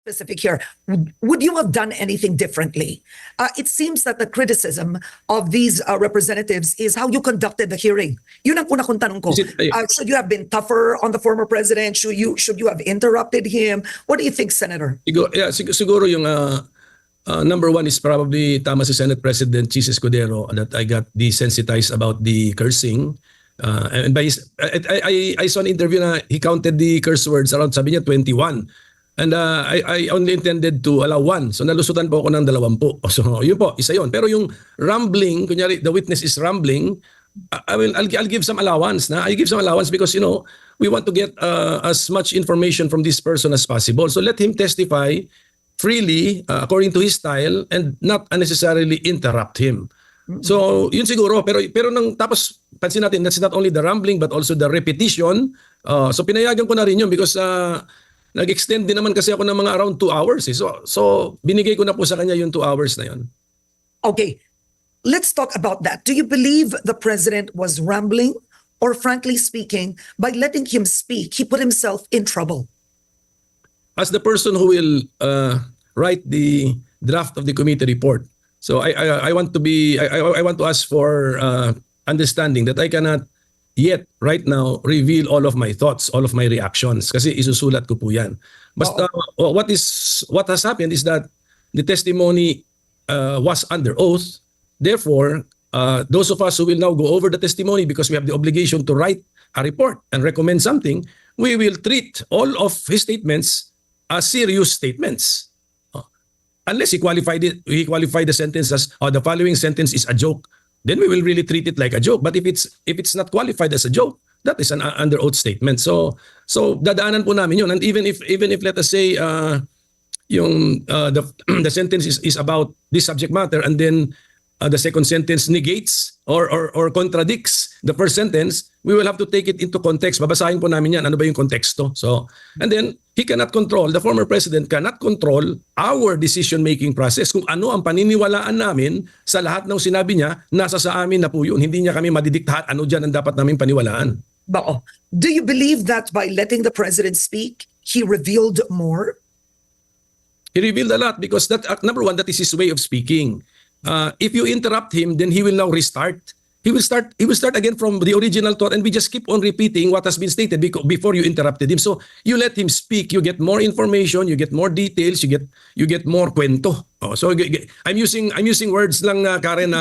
specific here. Would you have done anything differently? It seems that the criticism of these representatives is how you conducted the hearing. Yun ang una kong tanong ko. Should you have been tougher on the former president? Should you have interrupted him? What do you think, Senator? Siguro yung number one is probably tama si Senate President Chis Escudero that I got desensitized about the cursing. And by I saw an interview na he counted the curse words around, sabi niya 21. And I only intended to allow one. So nalusutan po ako ng 20. So yun po, isa yun. Pero yung rambling, kunyari the witness is rambling, I'll give some allowance. I give some allowance because, you know, we want to get as much information from this person as possible. So let him testify freely according to his style and not unnecessarily interrupt him. So yun siguro, pero nang tapos pansin natin, that's not only the rambling but also the repetition. So pinayagan ko na rin yun because nag-extend din naman kasi ako ng mga around 2 hours. So binigay ko na po sa kanya yung 2 hours na yun. Okay, let's talk about that. Do you believe the president was rambling, or frankly speaking, by letting him speak, he put himself in trouble? As the person who will write the draft of the committee report, so I want to ask for understanding that I cannot yet right now reveal all of my thoughts, all of my reactions kasi isusulat ko po 'yan. Basta what has happened is that the testimony was under oath. Therefore, those of us who will now go over the testimony because we have the obligation to write a report and recommend something, we will treat all of his statements as serious statements. Unless he qualified the sentence as the following sentence is a joke, then we will really treat it like a joke. But if it's not qualified as a joke, that is an under oath statement. So dadaanan po namin yun. And even if let us say the sentence is about this subject matter, and then the second sentence negates or contradicts the first sentence, we will have to take it into context. Babasahin po namin yan. Ano ba yung konteksto? So, and then the former president cannot control our decision-making process. Kung ano ang paniniwalaan namin sa lahat ng sinabi niya, nasa sa amin na po yun. Hindi niya kami madidiktahan ano dyan ang dapat namin paniwalaan. Bao, do you believe that by letting the president speak, he revealed more? He revealed a lot because number one, that is his way of speaking. If you interrupt him, then he will now restart. He will start again from the original thought, and we just keep on repeating what has been stated before you interrupted him. So you let him speak, you get more information, you get more details, you get more kwento. So I'm using words lang na Karen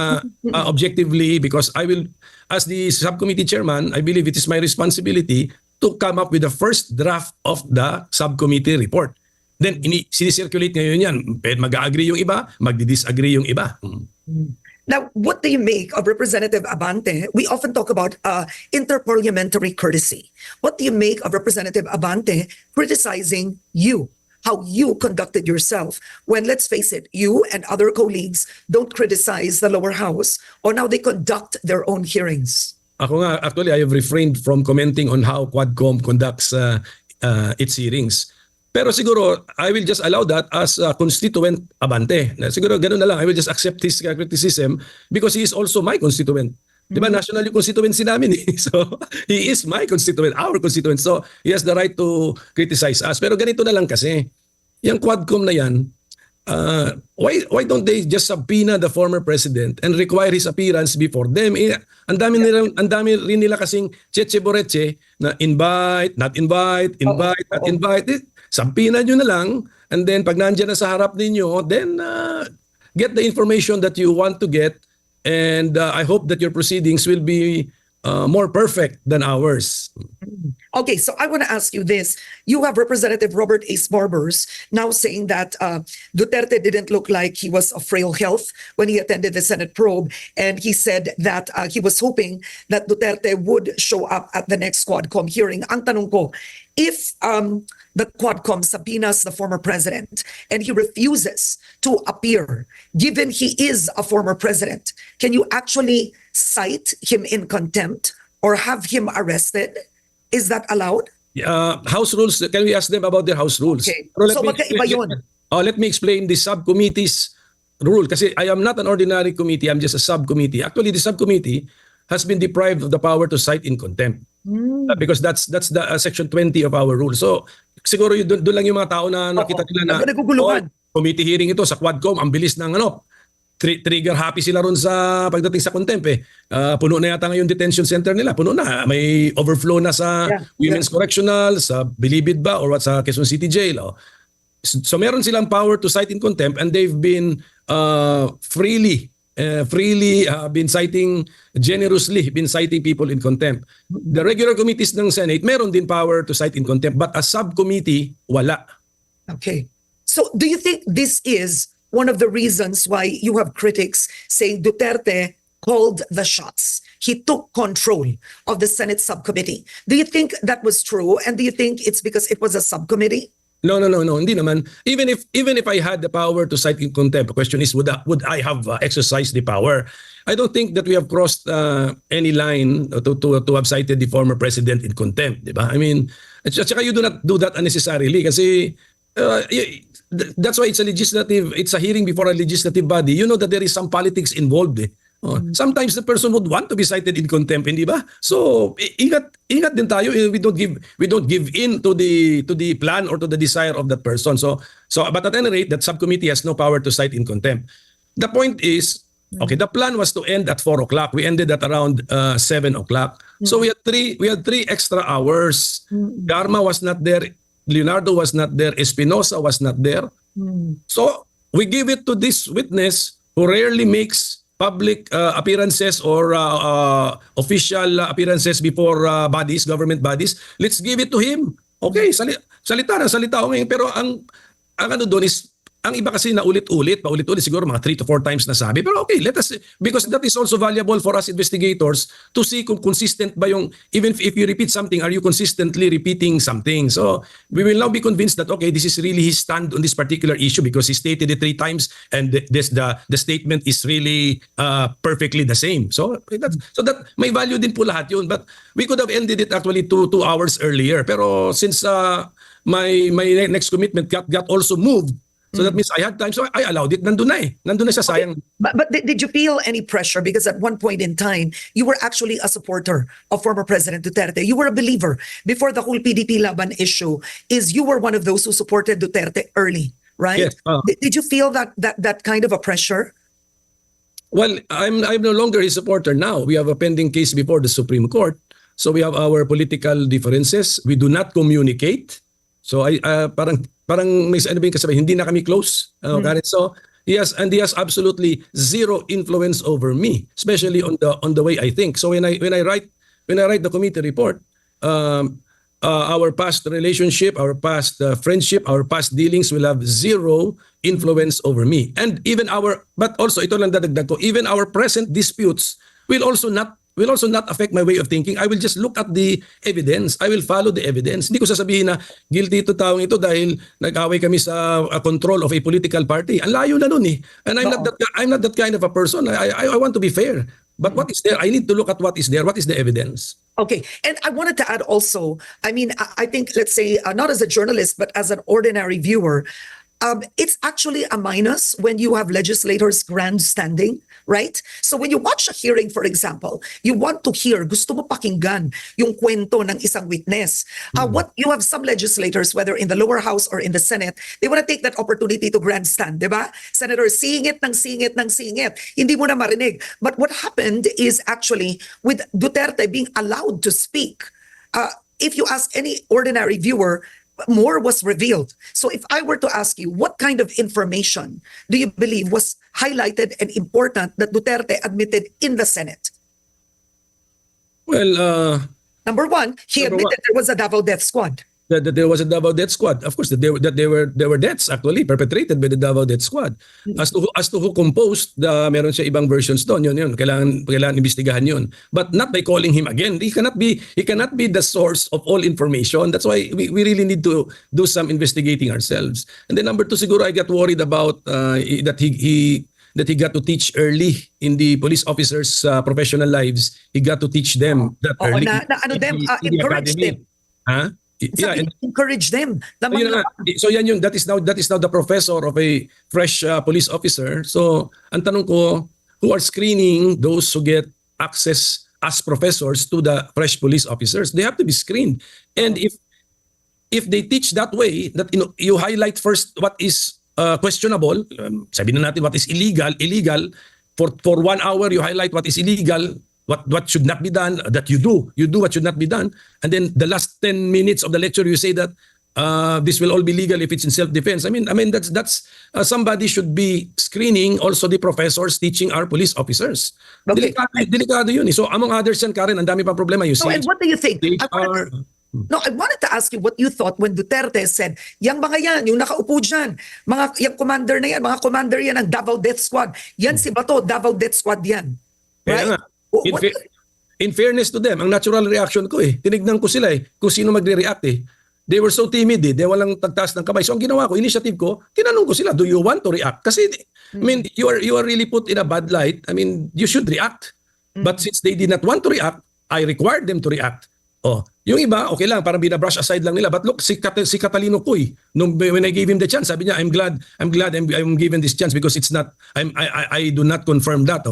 objectively because I will, as the subcommittee chairman, I believe it is my responsibility to come up with the first draft of the subcommittee report. Then sinicirculate ngayon yan. Mag-agree yung iba, magdi-disagree yung iba. Now, what do you make of Representative Abante? We often talk about interparliamentary courtesy. What do you make of Representative Abante criticizing you, how you conducted yourself when, let's face it, you and other colleagues don't criticize the lower house on how they conduct their own hearings? Ako nga, actually, I have refrained from commenting on how Quadcom conducts its hearings. Pero siguro, I will just allow that as a constituent Abante. Siguro ganun na lang. I will just accept his criticism because he is also my constituent. Diba, national yung constituency namin eh. So, he is my constituent, our constituent. So, he has the right to criticize us. Pero ganito na lang kasi, yung Quadcom na yan, why don't they just subpoena the former president and require his appearance before them? Ang dami rin nila kasing cheche-boreche na invite, not invite, not invite. Subpoena nyo na lang, and then pag nandiyan na sa harap ninyo, then get the information that you want to get, and I hope that your proceedings will be more perfect than ours. Okay, so I want to ask you this. You have Representative Robert A. Barbers now saying that Duterte didn't look like he was of frail health when he attended the Senate probe, and he said that he was hoping that Duterte would show up at the next Quadcom hearing. Ang tanong ko, if the Quadcom subpoenas the former president and he refuses to appear, given he is a former president, can you actually cite him in contempt or have him arrested? Is that allowed? House rules, can we ask them about their house rules? Okay. So magkaiba yun. Let me explain the subcommittee's rule kasi I am not an ordinary committee, I'm just a subcommittee. Actually, the subcommittee has been deprived of the power to cite in contempt. Because that's the section 20 of our rule. So siguro doon lang yung mga tao na nakita nila na naguguluhan. committee hearing ito sa Quadcom, ang bilis ng trigger happy sila ron sa pagdating sa contempt eh. Puno na yata ngayon detention center nila. Puno na. May overflow na sa Women's Correctional, sa Bilibid ba or what sa Quezon City Jail. Oh. So meron silang power to cite in contempt and they've been freely been citing, generously been citing people in contempt. The regular committees ng Senate meron din power to cite in contempt but as subcommittee, wala. Okay. So do you think this is one of the reasons why you have critics saying Duterte called the shots? He took control of the Senate subcommittee. Do you think that was true? And do you think it's because it was a subcommittee? No, hindi naman. Even if I had the power to cite in contempt, the question is would I have exercised the power? I don't think that we have crossed any line to have cited the former president in contempt, di ba? I mean, at saka you do not do that unnecessarily kasi that's why it's a hearing before a legislative body. You know that there is some politics involved eh. Sometimes the person would want to be cited in contempt, hindi ba? So ingat din tayo. We don't give in to the plan or to the desire of that person. So but at any rate, that subcommittee has no power to cite in contempt. The point is, okay, the plan was to end at 4 o'clock. We ended at around 7 o'clock. So we had three extra hours. Garma was not there. Leonardo was not there. Espinosa was not there. So we give it to this witness who rarely makes public appearances or official appearances before government bodies. Let's give it to him. Okay, salita ako ngayon. Pero ang ano doon is, ang iba kasi paulit-ulit, siguro mga 3 to 4 times na sabi. Pero okay, let us, because that is also valuable for us investigators to see kung consistent ba yung, even if you repeat something, are you consistently repeating something? So we will now be convinced that, okay, this is really his stand on this particular issue because he stated it 3 times and the statement is really perfectly the same. So that may value din po lahat yun. But we could have ended it actually 2 hours earlier. Pero since my next commitment got also moved, so that means I had time. So I allowed it. Nandun na siya, sayang. But did you feel any pressure? Because at one point in time, you were actually a supporter of former President Duterte. You were a believer before the whole PDP Laban issue. You were one of those who supported Duterte early, right? Yes. Did you feel that kind of a pressure? Well, I'm no longer his supporter now. We have a pending case before the Supreme Court. So we have our political differences. We do not communicate. So I parang may ano ba yung kasabi, hindi na kami close. Karen. So he has absolutely zero influence over me, especially on the way I think. So when I write the committee report, our past relationship, our past friendship, our past dealings will have zero influence over me. And but also ito lang dadagdag ko, even our present disputes will also not affect my way of thinking. I will just look at the evidence. I will follow the evidence. Hindi ko sasabihin na guilty ito taong ito dahil nag-away kami sa control of a political party. Ang layo na nun eh. And I'm not that kind of a person. I want to be fair. But what is there? I need to look at what is there. What is the evidence? Okay. And I wanted to add also, I mean, I think, let's say, not as a journalist, but as an ordinary viewer, it's actually a minus when you have legislators grandstanding, right? So when you watch a hearing, for example, you want to hear, gusto mo pakinggan yung kwento ng isang witness. What you have some legislators, whether in the lower house or in the Senate, they want to take that opportunity to grandstand, di ba? Senator, seeing it. Hindi mo na marinig. But what happened is actually with Duterte being allowed to speak, if you ask any ordinary viewer, more was revealed. So if I were to ask you, what kind of information do you believe was highlighted and important that Duterte admitted in the Senate? Well, number one, he admitted there was a Davao death squad. That there was a Davao death squad. Of course, that there were deaths actually perpetrated by the Davao death squad. As to who composed, meron siya ibang versions doon. Yun. Kailangan imbestigahan yun. But not by calling him again. He cannot be the source of all information. That's why we really need to do some investigating ourselves. And then number 2, siguro I got worried about that he got to teach early in the police officers' professional lives. He got to teach them that early. Encourage them. Huh? Yeah, and encourage them. So that is now the professor of a fresh police officer. So ang tanong ko, who are screening those who get access as professors to the fresh police officers? They have to be screened. And if they teach that way, that you highlight first what is questionable, sabi na natin what is illegal, for 1 hour you highlight what is illegal, what should not be done, that you do what should not be done, and then the last 10 minutes of the lecture you say that this will all be legal if it's in self-defense. I mean that's somebody should be screening also the professors teaching our police officers. Okay. Delikado yun. So among others yan, Karen, ang dami pang problema. You So, see, and what do you think? HR, I wanted to ask you what you thought when Duterte said, yang mga yan, yung nakaupo dyan, yung commander na yan, mga commander yan ng Davao Death Squad. Yan si Bato, Davao Death Squad yan. Kaya Right? nga, in fairness to them, ang natural reaction ko tinignan ko sila kung sino magre-react They were so timid They walang tagtaas ng kamay. So ang ginawa ko, initiative ko, tinanong ko sila, do you want to react? Kasi, I mean, you are really put in a bad light. I mean, you should react. But since they did not want to react, I required them to react. Yung iba, okay lang, parang binabrush aside lang nila. But look, si Catalino Coy, when I gave him the chance, sabi niya, I'm glad I'm given this chance because it's not, I do not confirm that.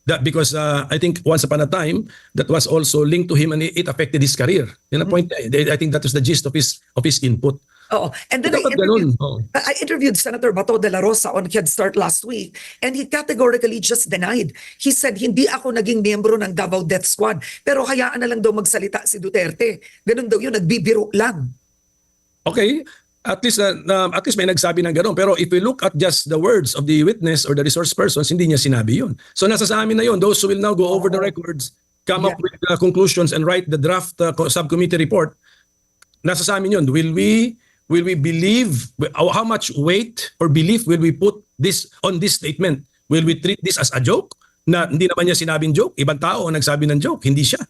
That because I think once upon a time, that was also linked to him and it affected his career. Yun ang point. I think that was the gist of his input. Oh, and then I interviewed Senator Bato de la Rosa on Head Start last week, and he categorically just denied. He said, hindi ako naging miyembro ng Davao Death Squad, pero hayaan na lang daw magsalita si Duterte. Ganun daw yun, nagbibiro lang. Okay, at least may nagsabi ng gano'n. Pero if we look at just the words of the witness or the resource persons, hindi niya sinabi yun. So nasa sa amin na yun, those who will now go over the records, come up with conclusions and write the draft subcommittee report, nasa sa amin yun. Will we believe, how much weight or belief will we put on this statement? Will we treat this as a joke? Na hindi naman niya sinabing joke, ibang tao ang nagsabi ng joke, hindi siya.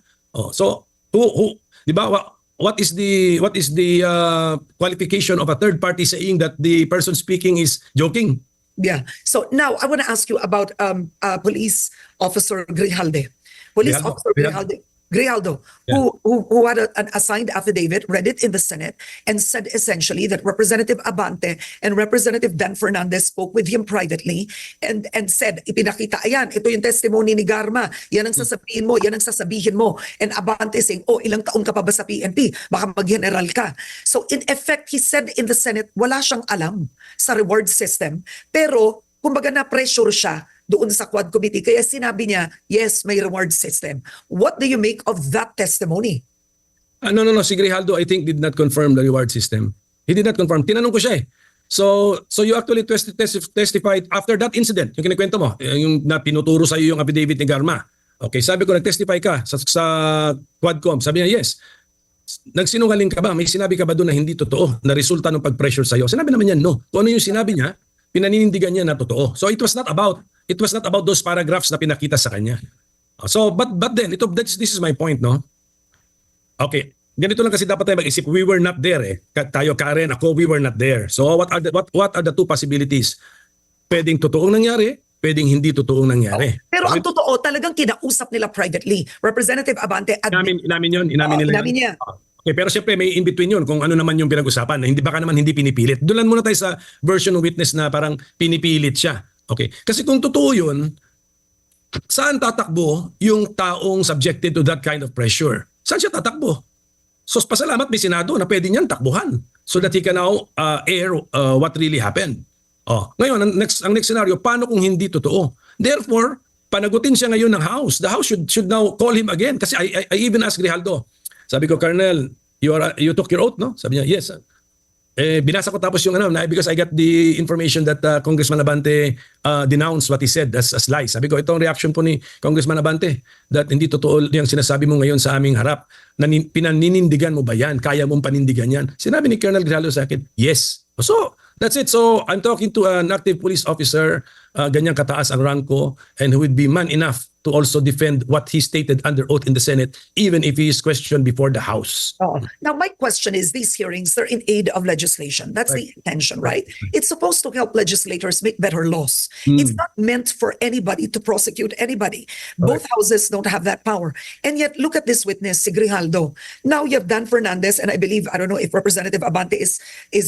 So who, di ba, what is the qualification of a third party saying that the person speaking is joking? Yeah. So now I want to ask you about Police Officer Grijalde. Police Officer Grijaldo, who had an assigned affidavit, read it in the Senate, and said essentially that Representative Abante and Representative Dan Fernandez spoke with him privately and said, ipinakita, ayan, ito yung testimony ni Garma, yan ang sasabihin mo, yan ang sasabihin mo. And Abante saying, ilang taon ka pa ba sa PNP? Baka mag-general ka. So in effect, he said in the Senate, wala siyang alam sa reward system, pero kumbaga na-pressure siya doon sa Quad Committee. Kaya sinabi niya, yes, may reward system. What do you make of that testimony? No. Si Grijaldo, I think, did not confirm the reward system. He did not confirm. Tinanong ko siya So you actually testified after that incident, yung kinikwento mo, yung na pinuturo sa iyo yung affidavit ni Garma. Okay, sabi ko, nag-testify ka sa Quadcom. Sabi niya, yes. Nagsinungaling ka ba? May sinabi ka ba doon na hindi totoo, na resulta ng pag-pressure sa iyo? Sinabi naman niya, no. Kung ano yung sinabi niya, pinaninindigan niya na totoo. So it was not about those paragraphs na pinakita sa kanya. So but then this is my point, no? Okay, ganito lang kasi dapat tayo mag-isip. We were not there Tayo, Karen, ako, we were not there. So what are the two possibilities? Pwedeng totoong nangyari, pwedeng hindi totoong nangyari. Pero ang totoo, talagang kinausap nila privately. Representative Abante inamin nila. Inamin niya. Okay, pero siyempre may in between yun kung ano naman yung pinag-usapan. Baka naman hindi pinipilit. Doon lang muna tayo sa version ng witness na parang pinipilit siya. Okay, kasi kung totoo yun, saan tatakbo yung taong subjected to that kind of pressure? Saan siya tatakbo? So pasalamat may Senado na pwede niyan takbuhan so that he can now air what really happened. Ngayon, ang next scenario, paano kung hindi totoo? Therefore, panagutin siya ngayon ng House. The House should now call him again. Kasi I even asked Grijaldo, sabi ko, Colonel, you took your oath, no? Sabi niya, yes. Binasa ko tapos yung because I got the information that Congressman Abante denounced what he said as lies. Sabi ko, itong reaction po ni Congressman Abante that hindi totoo yung sinasabi mo ngayon sa aming harap. Pinaninindigan mo ba yan? Kaya mong panindigan yan? Sinabi ni Colonel Grijaldo sa akin, yes. So, that's it. So, I'm talking to an active police officer, ganyang kataas ang rank ko, and who would be man enough to also defend what he stated under oath in the Senate, even if he is questioned before the House. Now, my question is, these hearings, they're in aid of legislation. That's the intention, right? It's supposed to help legislators make better laws. It's not meant for anybody to prosecute anybody. Both houses don't have that power. And yet, look at this witness, si Grijaldo. Now you have Dan Fernandez, and I believe, I don't know if Representative Abante is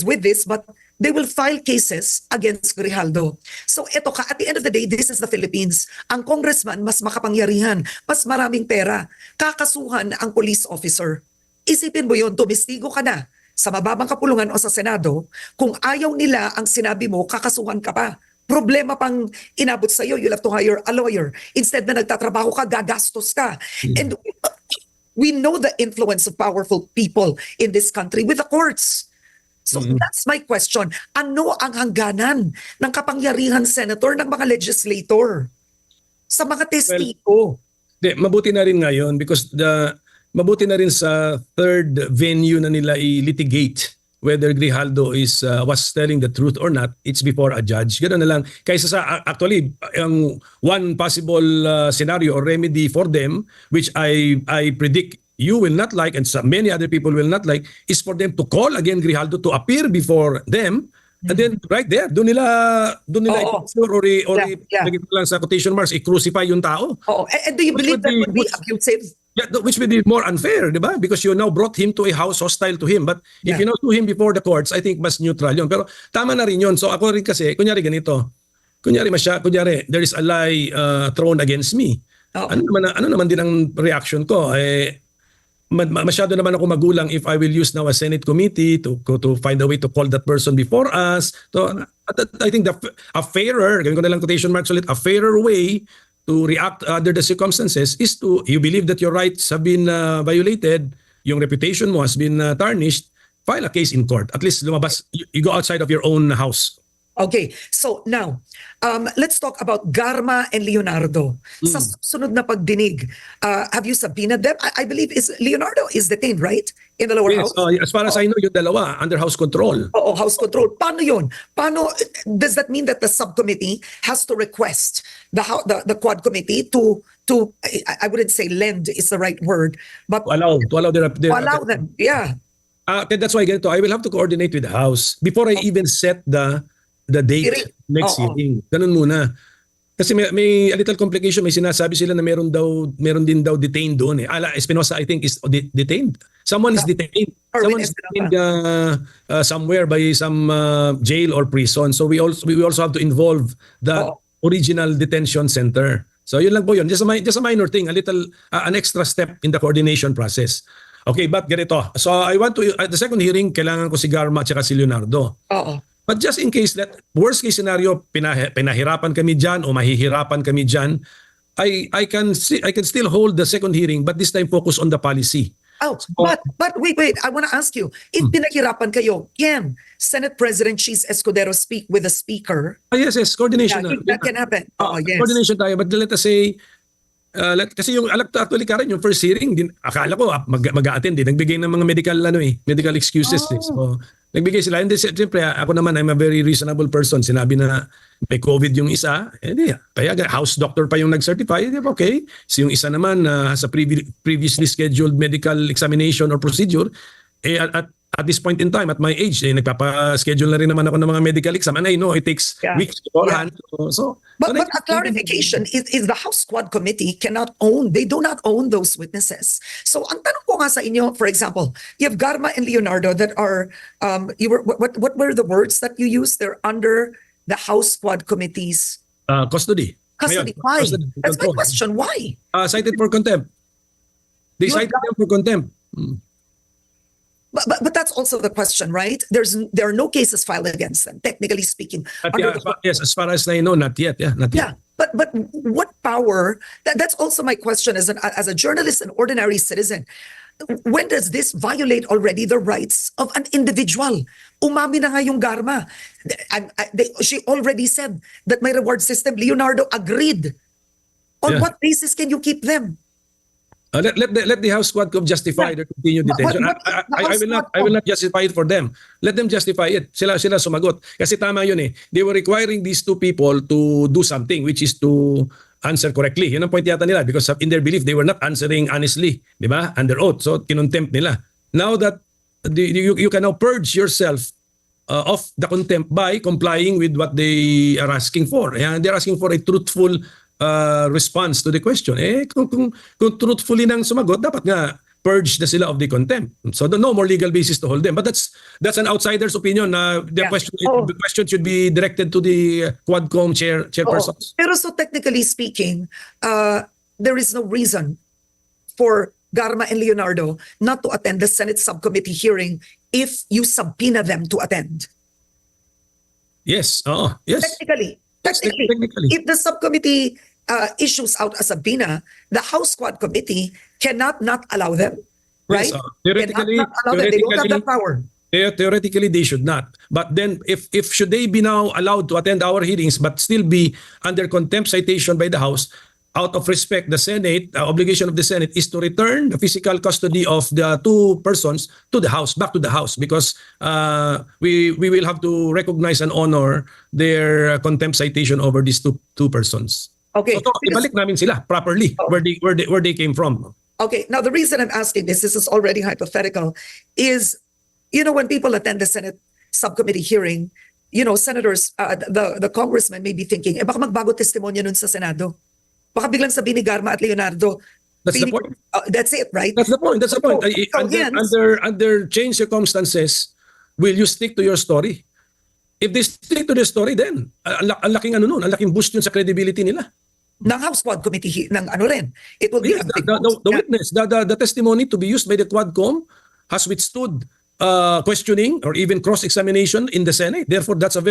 with this, but they will file cases against Grijaldo. So ito at the end of the day, this is the Philippines. Ang congressman mas makapangyarihan, mas maraming pera. Kakasuhan ang police officer. Isipin mo yun, tumestigo ka na sa mababang kapulungan o sa Senado, kung ayaw nila ang sinabi mo, kakasuhan ka pa. Problema pang inabot sa'yo, you'll have to hire a lawyer. Instead na nagtatrabaho ka, gagastos ka. And we know the influence of powerful people in this country with the courts. So that's my question. Ano ang hangganan ng kapangyarihan, Senator, ng mga legislator sa mga testigo? Mabuti na rin ngayon because mabuti na rin sa third venue na nila i-litigate whether Grijaldo was telling the truth or not. It's before a judge. Ganoon na lang. Kaysa sa actually ang one possible scenario or remedy for them, which I predict you will not like and many other people will not like, is for them to call again Grijaldo to appear before them. And then right there, doon nila lang sa quotation marks, i-crucify yung tao. And do you believe that would be abusive? Yeah, which would be more unfair, di ba? Because you now brought him to a house hostile to him. But if you now sue him before the courts, I think mas neutral yun. Pero tama na rin yun. So ako rin kasi, kunyari ganito. Kunyari there is a lie thrown against me. Ano naman din ang reaction ko? Masyado naman ako magulang if I will use now a Senate committee to find a way to call that person before us. So I think a fairer, gawin ko na lang quotation marks ulit, a fairer way to react under the circumstances is to, you believe that your rights have been violated, yung reputation mo has been tarnished, file a case in court. At least lumabas, you go outside of your own house. Okay, so now, let's talk about Garma and Leonardo. Sa sunod na pagdinig, have you subpoenaed them? I believe Leonardo is detained, right? In the lower house? As far as I know, yung dalawa, under house control. House control. Paano yun? Does that mean that the subcommittee has to request the quad committee to I wouldn't say lend is the right word, but to allow them, yeah. That's why ganito, I will have to coordinate with the house before I even set the date next hearing. Ganun muna. Kasi may a little complication, may sinasabi sila na meron din daw detained doon eh. Espinosa I think is detained. Someone is detained. Someone is detained somewhere by some jail or prison. So we also have to involve the original detention center. So yun lang po yun. Just a minor thing, a little an extra step in the coordination process. Okay, but ganito. So I want to at the second hearing kailangan ko si Garma at saka si Leonardo. But just in case that worst case scenario pinahirapan kami diyan o mahihirapan kami diyan, I can still hold the second hearing but this time focus on the policy. But wait, I want to ask you, if pinahirapan kayo, can Senate President Cheese Escudero speak with the speaker? Yes, coordination. That can happen. Yes. Coordination tayo, but let us say kasi yung actually Karren, yung first hearing din akala ko mag-a-attend din, nagbigay ng mga medical excuses. So nagbigay sila. And siyempre ako naman, I'm a very reasonable person. Sinabi na may COVID yung isa, kaya house doctor pa yung nag-certify, okay. So yung isa naman sa previously scheduled medical examination or procedure, at this point in time, at my age, nagpapa-schedule na rin naman ako ng mga medical exam. And I know it takes weeks beforehand. But a clarification is the House Squad Committee they do not own those witnesses. So ang tanong ko nga sa inyo, for example, you have Garma and Leonardo that are, what were the words that you used? They're under the House Squad Committee's custody. Custody. Why? That's my question. Why? Cited for contempt. They cited them for contempt. But that's also the question, right? There are no cases filed against them, technically speaking. Yes, as far as I know, not yet. Not yet. But what power? That's also my question as a journalist, an ordinary citizen. When does this violate already the rights of an individual? Umami na nga yung Garma. She already said that may reward system. Leonardo agreed. On what basis can you keep them? Let the House Squad justify their continued detention. I will not justify it for them. Let them justify it. Sila sumagot. Kasi tama yun eh. They were requiring these two people to do something which is to answer correctly. Yun ang point yata nila because in their belief they were not answering honestly, di ba? Under oath. So kinontempt nila. Now that you can now purge yourself of the contempt by complying with what they are asking for. They're asking for a truthful response to the question. Kung truthfully nang sumagot, dapat nga purge na sila of the contempt. So no more legal basis to hold them. But that's an outsider's opinion. The question should be directed to the Quadcom chairpersons. Pero so technically speaking, there is no reason for Garma and Leonardo not to attend the Senate subcommittee hearing if you subpoena them to attend? Yes. Yes. Technically, Technically. if the subcommittee issues out a subpoena, the House Squad Committee cannot not allow them, right? Yes, theoretically, Cannot not allow them. They don't have that power. theoretically they should not. But then if should they be now allowed to attend our hearings but still be under contempt citation by the House, out of respect, the Senate, obligation of the Senate is to return the physical custody of the two persons to the House, back to the House, because we will have to recognize and honor their contempt citation over these two persons. Okay. So ibalik namin sila properly where they came from. Okay. Now, the reason I'm asking this is already hypothetical, is, when people attend the Senate subcommittee hearing, senators, the congressman may be thinking, baka magbago testimonya nun sa Senado. Baka biglang sabihin ni Garma at Leonardo, That's the point. That's it, right? That's the point. That's the point. Under changed circumstances, will you stick to your story? If they stick to the story, then ang laking ang laking boost yun sa credibility nila. Ng House Squad Committee, ng rin. It will be Yes, the witness, the testimony to be used by the Quadcom has withstood questioning or even cross-examination in the Senate. Therefore, that's a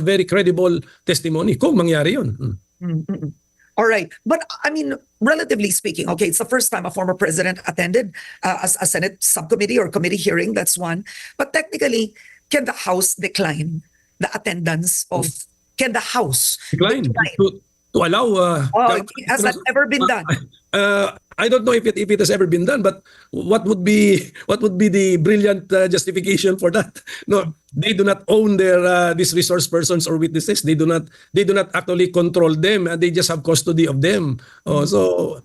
very credible testimony kung mangyari yun. All right. But I mean, relatively speaking, okay, it's the first time a former president attended a Senate subcommittee or committee hearing. That's one. But technically, can the House decline the attendance of, can the House Decline to allow... has that ever been done? I don't know if it has ever been done, but what would be the brilliant justification for that? No, they do not own these resource persons or witnesses. They do not actually control them, and they just have custody of them. So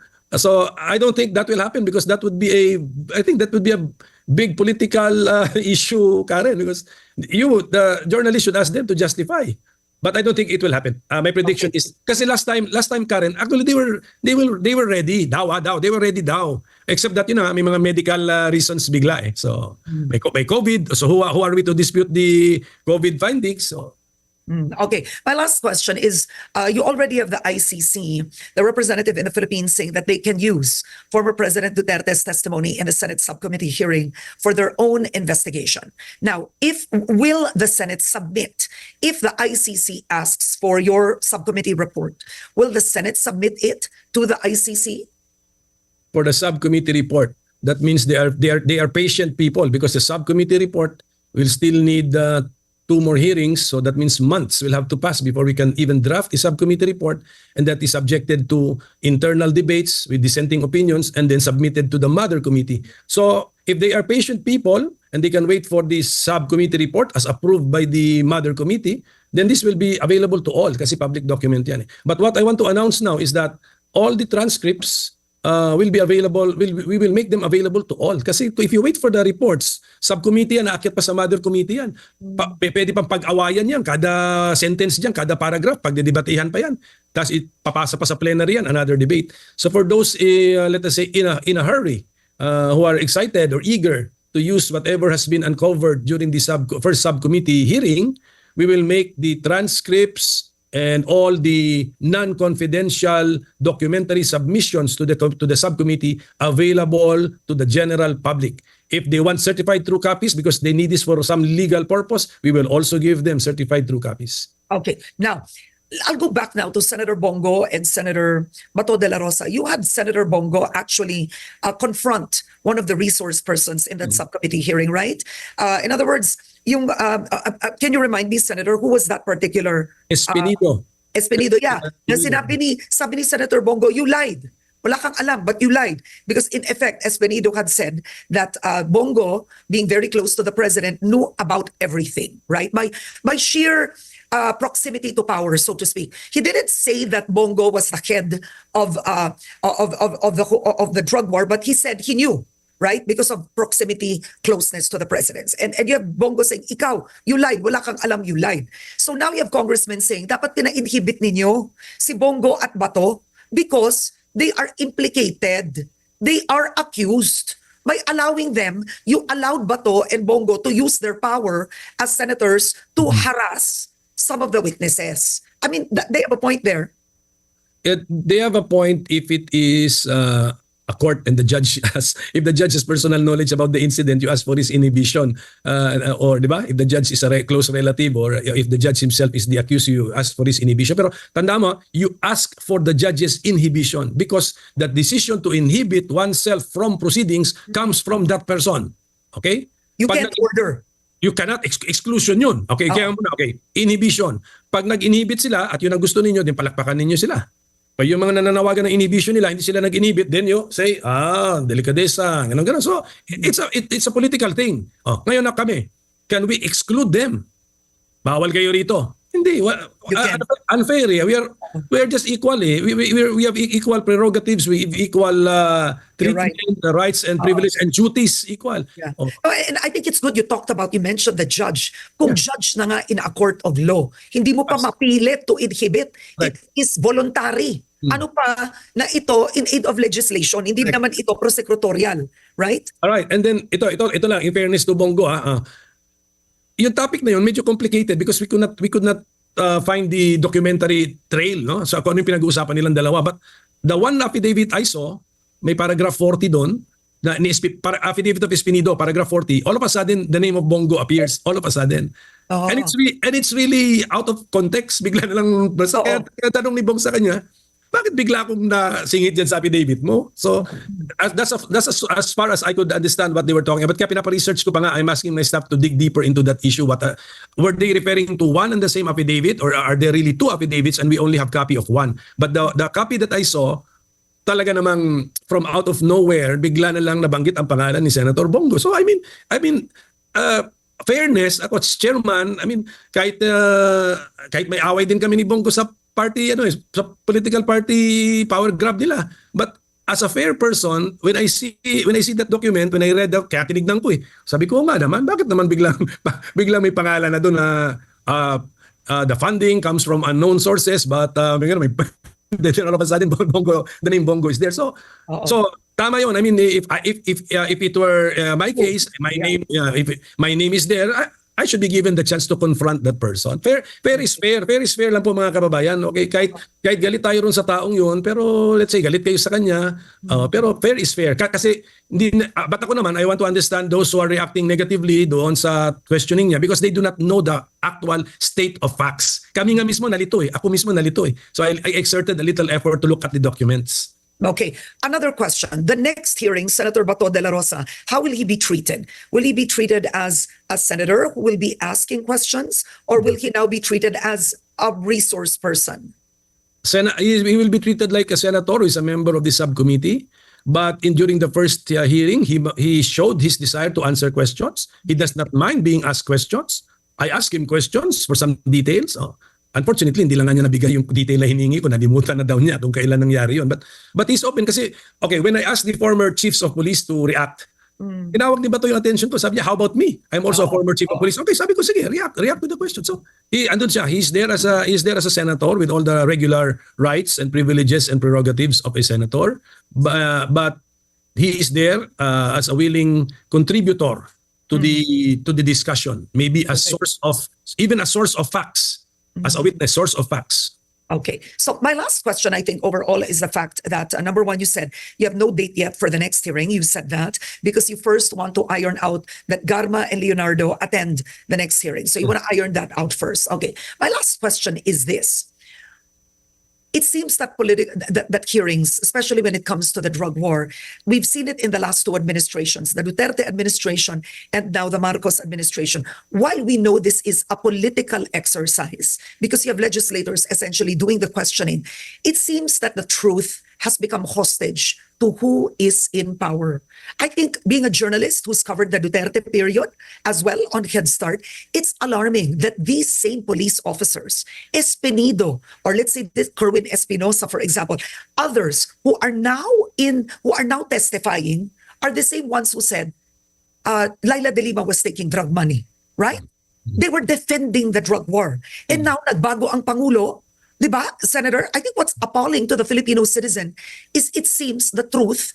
I don't think that will happen, because that would be a big political issue, Karen, because the journalist should ask them to justify. But I don't think it will happen. My prediction is, kasi last time Karen, actually they were ready daw. They were ready daw. Except that may mga medical reasons bigla eh. So may COVID. So who are we to dispute the COVID findings? So Okay. My last question is, you already have the ICC, the representative in the Philippines, saying that they can use former President Duterte's testimony in the Senate subcommittee hearing for their own investigation. Now, will the Senate submit, if the ICC asks for your subcommittee report, will the Senate submit it to the ICC? for the subcommittee report, that means they are patient people, because the subcommittee report will still need 2 more hearings. So that means months will have to pass before we can even draft a subcommittee report, and that is subjected to internal debates with dissenting opinions and then submitted to the mother committee. So if they are patient people and they can wait for this subcommittee report as approved by the mother committee, then this will be available to all kasi public document yan. But what I want to announce now is that all the transcripts will be available. We will make them available to all. Kasi if you wait for the reports, subcommittee yan, naakyat pa sa mother committee yan. Pwede pang pag-awayan yan, kada sentence dyan, kada paragraph, pagdedebatihan pa yan. Tapos papasa pa sa plenary yan, another debate. So for those, let us say, in a hurry, who are excited or eager to use whatever has been uncovered during the first subcommittee hearing, we will make the transcripts and all the non-confidential documentary submissions to the subcommittee available to the general public. If they want certified true copies because they need this for some legal purpose, we will also give them certified true copies. Okay. Now, I'll go back now to Senator Bongo and Senator Bato de la Rosa. You had Senator Bongo actually confront one of the resource persons in that subcommittee hearing, right? In other words, can you remind me, Senator, who was that particular? Espinido. Espinido, yeah. Na sabi ni Senator Bongo, you lied. Wala kang alam, but you lied. Because in effect, Espinido had said that Bongo, being very close to the president, knew about everything, right? By sheer proximity to power, so to speak. He didn't say that Bongo was the head of the drug war, but he said he knew, right? Because of proximity, closeness to the presidents. And you have Bongo saying, ikaw, you lied, wala kang alam, you lied. So now you have congressmen saying, dapat pina-inhibit ninyo si Bongo at Bato because they are implicated. They are accused. By allowing them, you allowed Bato and Bongo to use their power as senators to harass some of the witnesses. I mean, they have a point there. They have a point if it is a court and the judge has, if the judge has personal knowledge about the incident, you ask for his inhibition, or di ba? If the judge is a close relative, or if the judge himself is the accused, you ask for his inhibition. Pero tanda mo, you ask for the judge's inhibition because the decision to inhibit oneself from proceedings comes from that person. Okay? You can't order. You cannot, exclusion yun. Okay, kaya muna, okay, inhibition. Pag nag-inhibit sila at yun ang gusto ninyo, din palakpakan ninyo sila. Pag yung mga nananawagan ng inhibition nila, hindi sila nag-inhibit, then you say, delikadesa, ganun. So, it's a political thing. Ngayon na kami, can we exclude them? Bawal kayo rito. Hindi, unfair. We are just equal. We have equal prerogatives, we have equal treatment, rights and privileges and duties equal. Yeah. And I think it's good you mentioned the judge. Kung judge na nga in a court of law, hindi mo pa mapilit to inhibit. Right. It is voluntary. Ano pa na ito in aid of legislation, hindi naman ito prosecutorial, right? All right. And then ito lang, in fairness to Bongo, yung topic na yun medyo complicated because we could not find the documentary trail, no? So kung ano yung pinag-uusapan nilang dalawa. But the one affidavit I saw, may paragraph 40 doon, na affidavit of Espinido, paragraph 40, all of a sudden the name of Bongo appears, all of a sudden. And it's really out of context, bigla na lang, kaya tanong ni Bong sa kanya, bakit bigla akong nasingit dyan sa affidavit mo? So, that's as far as I could understand what they were talking about. Kaya pinapa-research ko pa nga, I'm asking my staff to dig deeper into that issue. Were they referring to one and the same affidavit, or are there really two affidavits and we only have copy of one? But the copy that I saw, talaga namang from out of nowhere, bigla na lang nabanggit ang pangalan ni Senator Bongo. So, I mean, fairness, ako as chairman, I mean, kahit may away din kami ni Bongo sa party, sa political party power grab nila. But as a fair person, when I see that document, when I read that, kaya tinignan ko sabi ko nga naman, bakit naman biglang may pangalan na doon na the funding comes from unknown sources, but may all of a sudden Bongo, the name Bongo is there. So tama yun. I mean, if it were my case, if my name is there, I should be given the chance to confront that person. Fair is fair. Fair is fair lang po mga kababayan. Okay, kahit galit tayo ron sa taong yun, pero let's say galit kayo sa kanya, pero fair is fair. Kasi but ako naman, I want to understand those who are reacting negatively doon sa questioning niya because they do not know the actual state of facts. Kami nga mismo nalito Ako mismo nalito So I exerted a little effort to look at the documents. Okay. Another question. The next hearing, Senator Bato de la Rosa, how will he be treated? Will he be treated as a senator who will be asking questions, or will he now be treated as a resource person? He will be treated like a senator who is a member of the subcommittee. But during the first hearing, he showed his desire to answer questions. He does not mind being asked questions. I asked him questions for some details. Unfortunately, hindi lang nga niya nabigay yung detail na hiningi ko. Nalimutan na daw niya kung kailan nangyari yun. But he's open kasi, okay, when I asked the former chiefs of police to react, tinawag ni Bato yung attention ko. Sabi niya, how about me? I'm also a former chief of police. Okay, sabi ko, sige, react to the question. So, andun siya. He's there as a senator with all the regular rights and privileges and prerogatives of a senator. But he is there as a willing contributor to the discussion. Maybe a source of facts. As a witness, source of facts. Okay. So my last question, I think, overall is the fact that, number one, you said you have no date yet for the next hearing. You said that because you first want to iron out that Garma and Leonardo attend the next hearing. So you want to iron that out first. Okay. My last question is this. It seems that that hearings, especially when it comes to the drug war, we've seen it in the last two administrations, the Duterte administration and now the Marcos administration. While we know this is a political exercise, because you have legislators essentially doing the questioning, it seems that the truth has become hostage to who is in power. I think being a journalist who's covered the Duterte period as well on Head Start, it's alarming that these same police officers, Espinido, or let's say this Kerwin Espinosa, for example, others who are now testifying are the same ones who said Laila de Lima was taking drug money, right? They were defending the drug war. And now nagbago ang Pangulo. Diba, Senator? I think what's appalling to the Filipino citizen is it seems the truth